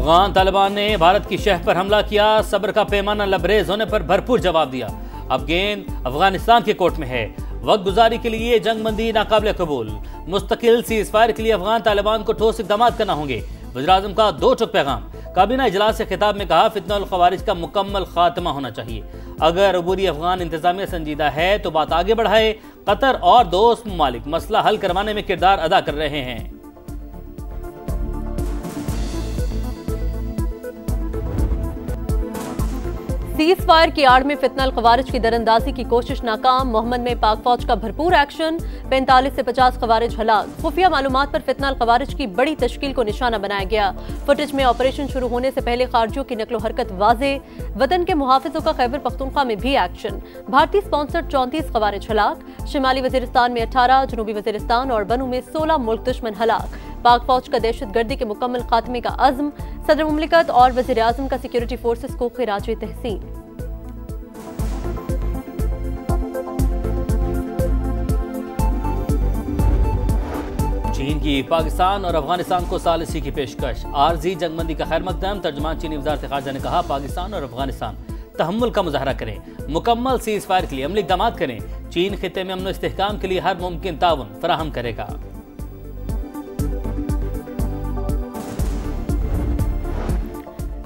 अफगान तालिबान ने भारत की शहर पर हमला किया, सब्र का पैमाना लबरेज होने पर भरपूर जवाब दिया। अब गेंद अफगानिस्तान के कोर्ट में है। वक्त गुजारी के लिए जंगबंदी नाकाबिल कबूल। मुस्तकिल सीज़फायर के लिए अफगान तालिबान को ठोस इक़दाम करना होंगे। वज़ीर-ए-आज़म का दो टुक पैगाम। काबीना इजलास से खिताब में कहा, फितनल ख़वारिज का मुकम्मल खात्मा होना चाहिए। अगर अबूरी अफगान इंतजामिया संजीदा है तो बात आगे बढ़ाए। कतर और दोस्त ममालिक मसला हल करवाने में किरदार अदा कर रहे हैं। सीज फायर की आड़ में फितनल ख़वारिज की दरअंदाजी की कोशिश नाकाम। मोहम्मद में पाक फौज का भरपूर एक्शन। 45 से 50 ख़वारिज हलाक। खुफिया मालूमात पर फितनल ख़वारिज की बड़ी तश्कील को निशाना बनाया गया। फुटेज में ऑपरेशन शुरू होने से पहले खारजियों की नकलो हरकत वाजे। वतन के मुहाफिजों का खैबर पख्तूनख्वा में भी एक्शन। भारतीय स्पॉन्सर्ड 34 ख़वारिज हलाक। शिमाली वजीरिस्तान में 18, जनूबी वजीरिस्तान और बनू में 16 मुल्क दुश्मन हलाक। पाक फौज का दहशतगर्दी के मुकम्मल खात्मे का अज़्म। सदर मुमलिकत और वज़ीर आज़म का सिक्योरिटी फोर्सेस को खिराज तहसीन। चीन की पाकिस्तान और अफगानिस्तान को सालिसी की पेशकश। आरजी जंगबंदी का खैर मकदम। तर्जुमान चीनी वज़ारत ख़ारजा ने कहा, पाकिस्तान और अफगानिस्तान तहम्मुल का मुजाहरा करें, मुकम्मल सीज़ फायर के लिए अमली इक़दाम करें। चीन खित्ते में अमन व इस्तेहकाम के लिए हर मुमकिन ताउन फराहम करेगा।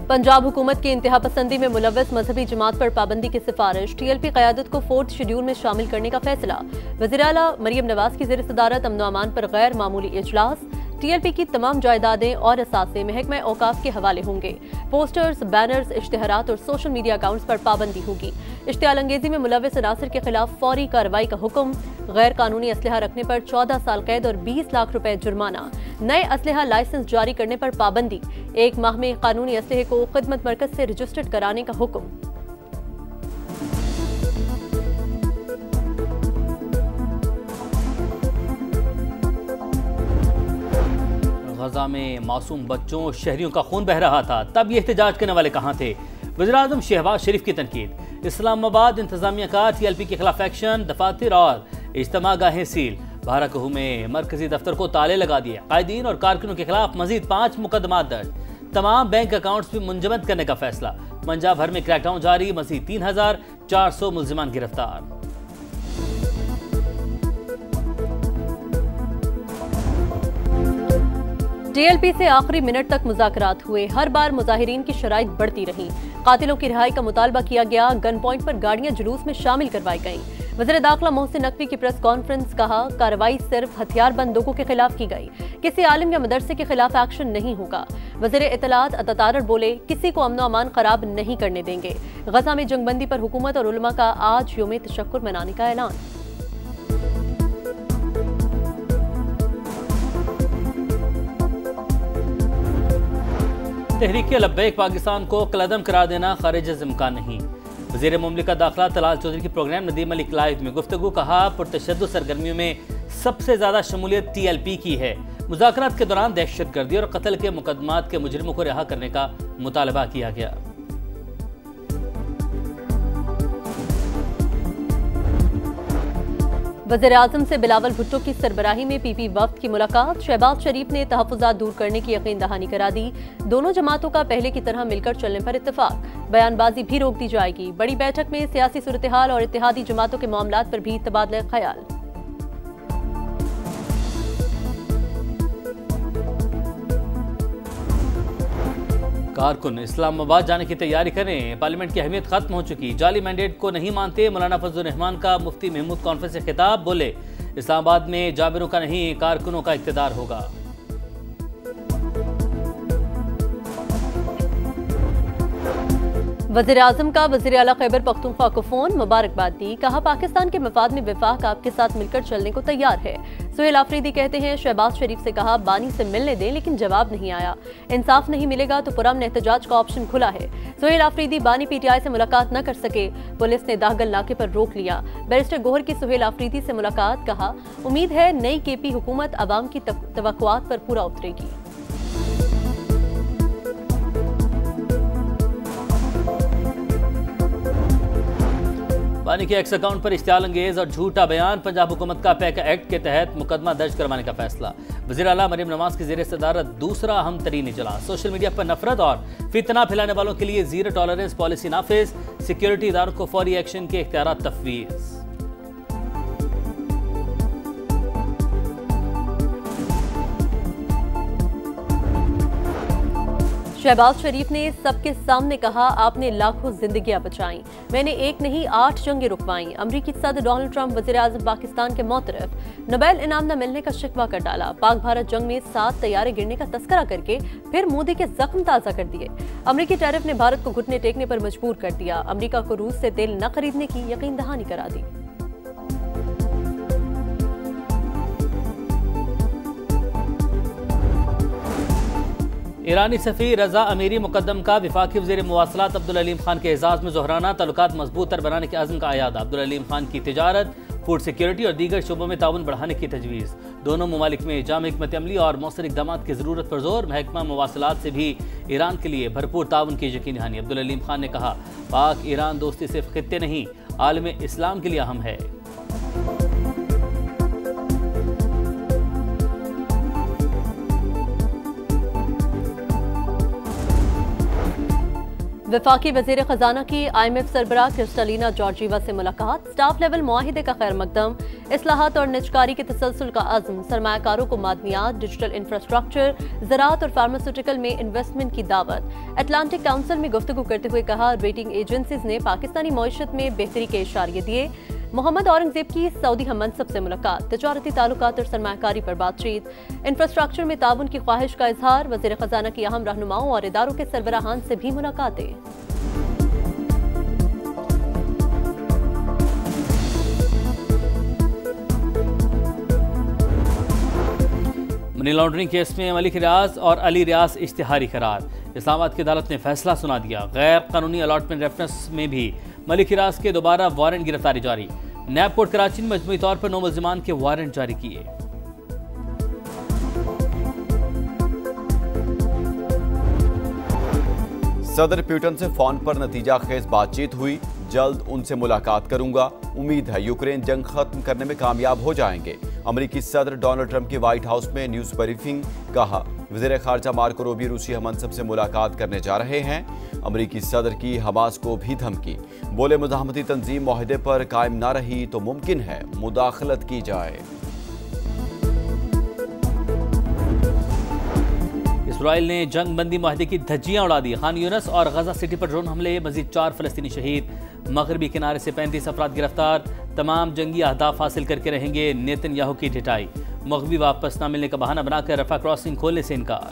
पंजाब हुकूमत की इंतहा पसंदी में मुलव्वस मजहबी जमात पर पाबंदी की सिफारिश। टीएलपी क़यादत को 4th शेड्यूल में शामिल करने का फैसला। वज़ीर आला मरियम नवाज की ज़ेर सदारत अमन व अमान पर गैर मामूली इजलास। टीएलपी की तमाम जायदादें और असासे महकमा औकाफ के हवाले होंगे। पोस्टर्स, बैनर्स, इश्तिहारात और सोशल मीडिया अकाउंट्स पर पाबंदी होगी। इश्तियाल अंगेजी में मुलव्वस अनासर के खिलाफ फौरी कार्रवाई का हुक्म। गैर कानूनी असलहा रखने पर 14 साल कैद और 20 लाख रुपए जुर्माना। नए असलहा लाइसेंस जारी करने पर पाबंदी। 1 माह में कानूनी असलहे को खिदमत मरकज से रजिस्टर्ड कराने का हुक्म। गजा में मासूम बच्चों शहरियों का खून बह रहा था, तब ये एहतजाज करने वाले कहाँ थे? वज़ीर-ए-आज़म शहबाज शरीफ की तनकीद। इस्लामाबाद इंतजामिया का टीएलपी के खिलाफ एक्शन। दफातर और इज्तिमा गाहें सील। बाराकहू में मरकजी दफ्तर को ताले लगा दिए। कायदीन और कारकुनों के खिलाफ मजीद 5 मुकदमात दर्ज। तमाम बैंक अकाउंट्स भी मुंजमद करने का फैसला। पंजाब भर में क्रैकडाउन जारी। मजीद 3400 मुल्जिमान गिरफ्तार। टीएलपी से आखिरी मिनट तक मुज़ाकरात हुए। हर बार मुजाहिरीन की शराइत बढ़ती रही। कातिलों की रिहाई का मुतालबा किया गया। गन पॉइंट पर गाड़ियां जुलूस में शामिल करवाई गईं। वज़ीर दाखिला मोहसिन नकवी की प्रेस कॉन्फ्रेंस। कहा, कार्रवाई सिर्फ हथियारबंद लोगों के खिलाफ की गई, किसी आलिम या मदरसे के खिलाफ एक्शन नहीं होगा। वज़ीर इत्तलात अतातारर बोले, किसी को अमन अमान खराब नहीं करने देंगे। गजा में जंगबंदी पर हुकूमत और उलमा का आज यौम तशक्कुर मनाने का ऐलान। तहरीक लब्बैक पाकिस्तान को कलअदम करार देना खारिज इम्कान नहीं। वज़ीर मुमलिकत दाखिला तलाल चौधरी की प्रोग्राम नदीम मलिक लाइव में गुफ्तगू। कहा, पुरतशद्दुद सरगर्मियों में सबसे ज़्यादा शमूलियत टीएलपी की है। मुज़ाकरात के दौरान दहशतगर्दी और कत्ल के मुकदमात के मुजरिमों को रिहा करने का मुतालबा किया गया। वज़ीर आज़म से बिलावल भुट्टो की सरबराही में पीपी वफ्द की मुलाकात। शहबाज शरीफ ने तहफ़्फ़ुज़ात दूर करने की यकीन दहानी करा दी। दोनों जमातों का पहले की तरह मिलकर चलने पर इत्तेफाक। बयानबाजी भी रोक दी जाएगी। बड़ी बैठक में सियासी सूरत हाल और इत्तेहादी जमातों के मामलात पर भी तबादला ख्याल। कारकुन इस्लामाबाद जाने की तैयारी करें। पार्लियामेंट की अहमियत खत्म हो चुकी। जाली मैंडेट को नहीं मानते। मौलाना फजलुर रहमान का मुफ्ती महमूद कॉन्फ्रेंस से खिताब। बोले, इस्लामाबाद में जाबिरों का नहीं कारकुनों का इक़्तिदार होगा। वज़ीर आज़म का वज़ीर आला खैबर पख्तूनख्वा को फोन। मुबारकबाद दी। कहा, पाकिस्तान के मफाद में वफाक आपके साथ मिलकर चलने को तैयार है। सुहेल आफरीदी कहते हैं, शहबाज शरीफ से कहा बानी से मिलने दें, लेकिन जवाब नहीं आया। इंसाफ नहीं मिलेगा तो पुरअमन एहतजाज का ऑप्शन खुला है। सुहेल आफरीदी बानी पीटीआई से मुलाकात न कर सके। पुलिस ने दागल नाके पर रोक लिया। बैरिस्टर गोहर की सुहेल आफरीदी से मुलाकात। कहा, उम्मीद है नई केपी हुकूमत अवाम की तवक्कुआत पर पूरा उतरेगी। बानी के एक्स अकाउंट पर इश्तियाल अंगेज और झूठा बयान, पंजाब हुकूमत का पैक एक्ट के तहत मुकदमा दर्ज करवाने का फैसला। वज़ीर आला मरियम नवाज की ज़ेर सदारत दूसरा अहम तरीन इजलास। सोशल मीडिया पर नफरत और फितना फैलाने वालों के लिए जीरो टॉलरेंस पॉलिसी नाफिज, सिक्योरिटी इदारों को फौरी एक्शन के इख्तियारात तफवीज़। शहबाज शरीफ ने सबके सामने कहा, आपने लाखों जिंदगियां बचाई, मैंने एक नहीं 8 जंगें रुकवाई। अमरीकी सदर डोनाल्ड ट्रंप वज़ीर आज़म पाकिस्तान के मौतरफ, नोबेल इनाम न मिलने का शिकवा कर डाला। पाक भारत जंग में 7 तैयारे गिरने का तस्करा करके फिर मोदी के जख्म ताज़ा कर दिए। अमरीकी टैरिफ ने भारत को घुटने टेकने पर मजबूर कर दिया। अमरीका को रूस से तेल न खरीदने की यकीन दहानी करा दी। ईरानी सफ़ीर रजा अमीरी मुकदम का वफाकी वज़ीर मुवासलात अब्दुल अलीम खान के एजाज़ में ज़ोहराना ताल्लुकात मजबूत तर बनाने के अज़्म का अयादा। अब्दुल अलीम खान की तिजारत, फूड सिक्योरिटी और दीगर शोबों में ताउन बढ़ाने की तजवीज़। दोनों ममालिक में जाम हिकमत अमली और मौसर इक़दामात की ज़रूरत पर जोर। महकमा मुवासलात से भी ईरान के लिए भरपूर ताउन की यकीन दहानी। अब्दुल अलीम खान ने कहा, पाक ईरान दोस्ती सिर्फ खित्ते नहीं, आलम इस्लाम के लिए अहम है। वफाकी वज़ीर ख़जाना की IMF सरबराह क्रिस्टलिना जॉर्जीवा से मुलाकात। स्टाफ लेवल मुआहिदे का खैर मकदम, इस्लाहात और निजकारी के तसलसल का अज़्म। सरमायाकारों को मादनियात, डिजिटल इंफ्रास्ट्रक्चर, ज़राअत और फार्मास्यूटिकल में इन्वेस्टमेंट की दावत। अटलांटिक काउंसिल में गुफ्तगू करते हुए कहा, रेटिंग एजेंसीज ने पाकिस्तानी मईशत में बेहतरी के इशारे दिए। मोहम्मद औरंगजेब की सऊदी हम मनसब से मुलाकात। तजारती ताल्लुकात और सरमायाकारी पर बातचीत। इंफ्रास्ट्रक्चर में ताउन की ख्वाहिश का इजहार। वज़ीर ख़जाना की अहम रहनुमाओं और इदारों के सरबराहान से भी मुलाकातें। मनी लॉन्ड्रिंग केस में मलिक रियाज और अली रियाज इश्तिहारी करार। इस्लामाबाद की अदालत ने फैसला सुना दिया। गैर कानूनी अलॉटमेंट रेफरेंस में भी मलिक रियाज के दोबारा वारंट गिरफ्तारी जारी। नैब कोर्ट कराची ने मजमूई तौर पर 9 मुल्जिमान के वारंट जारी किए। सदर प्यूटन से फोन पर नतीजा खेज बातचीत हुई। जल्द उनसे मुलाकात करूंगा। उम्मीद है यूक्रेन जंग खत्म करने में कामयाब हो जाएंगे। अमेरिकी सदर डोनाल्ड ट्रंप की व्हाइट हाउस में न्यूज ब्रीफिंग। कहा, वज़ीर खारजा मार्को रूबियो रूसी हमनसब से मुलाकात करने जा रहे हैं। अमेरिकी सदर की हमास को भी धमकी। बोले, मुज़ाहमती तंजीम मुआहदे पर कायम ना रही तो मुमकिन है मुदाखलत की जाए। इसराइल ने जंग बंदी मुआहदे की धज्जियां उड़ा दी। खान यूनस और गजा सिटी पर ड्रोन हमले, मजीद 4 फलस्तीनी शहीद। मगरबी किनारे से 35 अफराद गिरफ्तार। तमाम जंगी अहदाफ हासिल करके रहेंगे नेतन्याहू की ढिठाई। मगवी वापस न मिलने का बहाना बनाकर रफा क्रॉसिंग खोलने से इनकार।